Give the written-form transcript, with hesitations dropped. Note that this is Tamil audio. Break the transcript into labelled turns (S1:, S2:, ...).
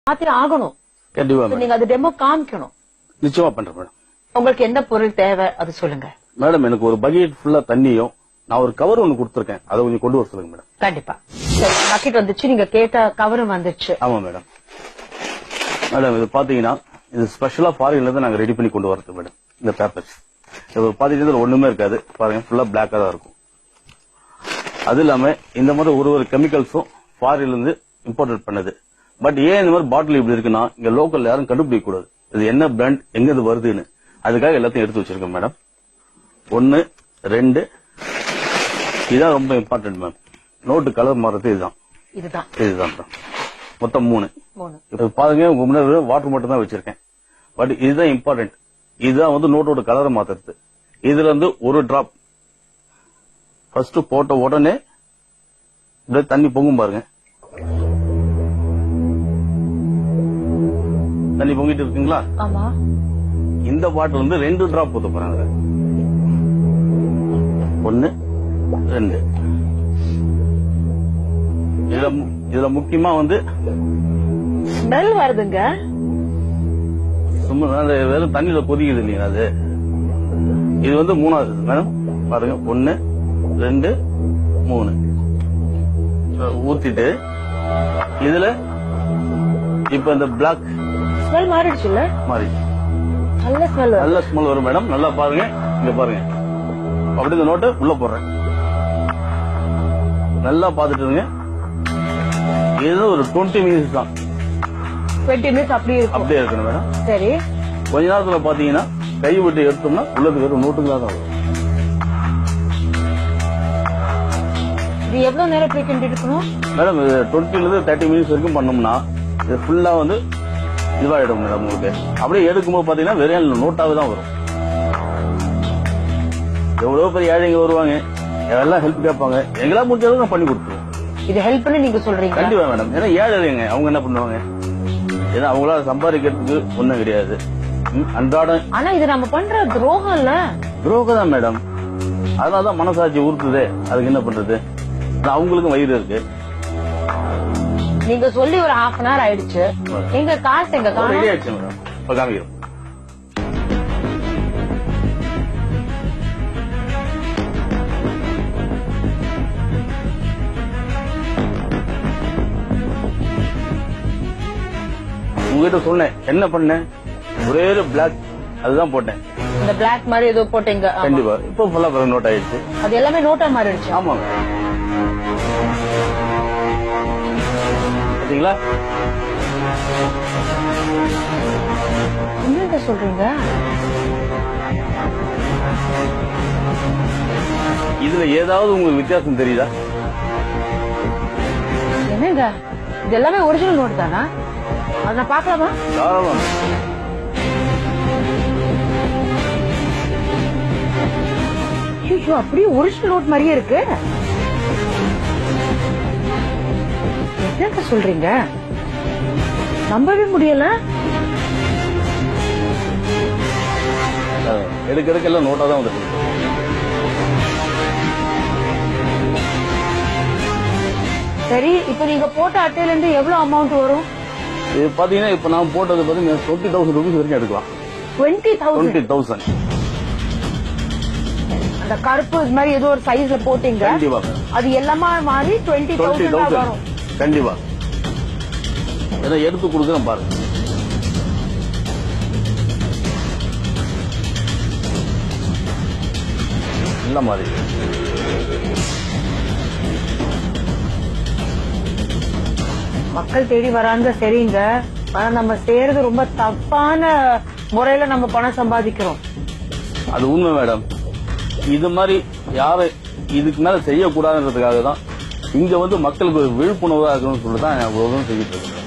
S1: மாத்தி ஆகணும்.
S2: கண்டிப்பா
S1: நீங்க அது டெமோ காமிக்கணும்.
S2: நிச்சயமா பண்றேன் மேடம்.
S1: உங்களுக்கு என்ன பொருள் தேவை அது சொல்லுங்க
S2: மேடம். எனக்கு ஒரு பக்கெட் ஃபுல்லா தண்ணியும் நான் ஒரு கவர் ஒன்னு கொடுத்துருக்கேன், அதை கொஞ்சம் கொண்டு வர சொல்லுங்க மேடம்.
S1: கண்டிப்பா. சரி, பக்கெட் வந்துச்சு, நீங்க கேட்ட கவரும் வந்துச்சு.
S2: ஆமா மேடம். மேடம் இது பாத்தீங்கன்னா இது ஸ்பெஷலா ஃபாரின்ல இருந்து நாங்க ரெடி பண்ணி கொண்டு வரது மேடம். இந்த பேப்பர்ஸ் இது பாத்தீங்கன்னா ஒண்ணுமே இருக்காது, பாருங்க ஃபுல்லா பிளாக்கா தான் இருக்கும். அது இல்லாம இந்த மாதிரி ஒரு கெமிக்கல்ஸும் ஃபாரின்ல இருந்து இம்போர்ட் பண்ணது. பட் ஏன் இந்த மாதிரி பாட்டில் இப்படி இருக்குன்னா இங்க லோக்கல் யாரும் கண்டுபிடிக்க கூடாது இது என்ன பிராண்ட் எங்க இது வருதுன்னு. அதுக்காக எல்லாத்தையும் எடுத்து வச்சிருக்கேன் மேடம். 1 2 இதுதான் ரொம்ப இம்பார்ட்டன்ட் மேம். நோட்டு கலர் மாறது இதுதான் மேடம். மொத்தம் 3. இப்ப பாருங்க உங்க முன்னாடி வாட்டர் மட்டும் தான் வச்சிருக்கேன். பட் இதுதான் இம்பார்ட்டன்ட். இதுதான் வந்து நோட்டோட கலரை மாத்துறது. இதுல இருந்து ஒரு டிராப் ஃபர்ஸ்ட் போட்ட உடனே இப்படியே தண்ணி பொங்கும் பாருங்க. தண்ணி பொங்கிட்டு இருக்குங்களா?
S1: ஆமா.
S2: இந்த பாட்டில் வந்து 2 டிராப் ஊத்த போறாங்க. 1 2. இதுல முக்கியமா வந்து
S1: ஸ்மெல் வருதுங்க.
S2: சும்மா வெறும் தண்ணியில கொதிக்குது இல்லையா அது. இது வந்து 3வது மேடம். பாருங்க 1 2 3 ஊத்திட்டு இதுல இப்ப இந்த பிளாக்
S1: ஸ்மெல் மாறிடுச்சுல்ல?
S2: மாறிடுச்சு.
S1: நல்ல
S2: ஸ்மெல் வரும் மேடம். நல்லா பாருங்க, இங்க பாருங்க. அப்படி இந்த நோட்டை உள்ள போடுறேன். நல்லா பாத்துட்டு இருங்க. இது ஒரு 20 மினிட்ஸ் தான்.
S1: 20 மினிட்ஸ் அப்படியே
S2: இருக்கணும் மேடம்.
S1: சரி.
S2: கொஞ்ச நேரத்துல பாத்தீங்கன்னா கை விட்டு எடுத்தோம்னா உள்ளது வெறும் நோட்டுங்களா தான் வரும்.
S1: இது எவ்வளவு நேரம் இப்படி கிண்டிட்டு இருக்கணும்
S2: மேடம்? 20 இருந்து 30 மினிட்ஸ் வரைக்கும் பண்ணோம்னா இது ஃபுல்லா வந்து இதுவாயிடும் மேடம். உங்களுக்கு அப்படியே எடுக்கும்போது பாத்தீங்கன்னா வெறும் நோட்டாவே தான் வரும். எவ்வளவு பெரிய ஏழைங்க வருவாங்க, எல்லாம் ஹெல்ப் கேட்பாங்க. எங்கெல்லாம் முடிஞ்சதும் நான் பண்ணி கொடுத்துருவோம்.
S1: இது ஹெல்ப் பண்ணி நீங்க சொல்றீங்க?
S2: கண்டிப்பா மேடம். ஏன்னா ஏழைங்க அவங்க என்ன பண்ணுவாங்க, ஏன்னா அவங்களால சம்பாதிக்கிறதுக்கு ஒண்ணும் கிடையாது அன்றாடம்.
S1: ஆனா இது நம்ம பண்ற துரோகம் இல்ல?
S2: துரோகம் தான் மேடம். அதனாலதான் மனசாட்சி உறுத்துதே. அதுக்கு என்ன பண்றது, அவங்களுக்கும் வயிறு இருக்கு.
S1: நீங்க சொல்லி ஒரு half an hour ஆயிடுச்சு. எங்க காசு எங்க காசு
S2: ரெடி ஆயிடுச்சு மேடம். இப்ப காமிக்கிறோம். உங்ககிட்ட சொன்னேன் என்ன பண்ணேன், ஒரே பிளாக் அதுதான் போட்டேன்.
S1: இந்த பிளாக் மாதிரி ஏதோ போட்டீங்க.
S2: கண்டிப்பா. இப்போ ஃபுல்லா நோட் ஆயிடுச்சு.
S1: அது எல்லாமே நோட்டா மாறிடுச்சு.
S2: ஆமாங்க. பாத்தீங்களா?
S1: என்னங்க சொல்றீங்க?
S2: இதுல ஏதாவது உங்களுக்கு வித்தியாசம் தெரியுதா?
S1: என்னங்க இது எல்லாமே ஒரிஜினல் நோட் தானா? அத நான் பார்க்கலாமா?
S2: தாராளமா.
S1: ஐயோ, அப்படியே ஒரிஜினல் நோட் மாதிரியே இருக்கு. என்னங்க சொல்றீங்க? நம்பவே முடியல.
S2: எடுக்கிறதுக்கெல்லாம் நோட்டா தான் வந்துருக்கு.
S1: சரி, இப்ப நீங்க போட்ட அட்டையில இருந்து எவ்வளவு அமௌண்ட் வரும்?
S2: இது பாத்தீங்கன்னா இப்ப நான் போட்டது பாத்தீங்கன்னா 20,000 rupees வரைக்கும் எடுக்கலாம்.
S1: 20,000. அந்த கருப்பு இது மாதிரி ஏதோ ஒரு சைஸ்ல போட்டீங்க.
S2: கண்டிப்பா.
S1: அது எல்லாமா மாறி 20,000 வரும்.
S2: கண்டிப்பா. ஏதோ எடுத்து கொடுக்குறேன் பாருங்க. இல்ல மாதிரி
S1: மக்கள் தேடி வராங்க சரிங்க. ஆனா நம்ம செய்யறது ரொம்ப தப்பான முறையில நம்ம பணம் சம்பாதிக்கிறோம்.
S2: அது உண்மை மேடம். இது மாதிரி யாரும் இதுக்கு மேல செய்யக்கூடாதுன்றதுக்காக தான் இங்க வந்து மக்களுக்கு விழிப்புணர்வா இருக்கணும்னு சொல்லிட்டு தான் நான் செய்யிட்டு இருக்கேன்.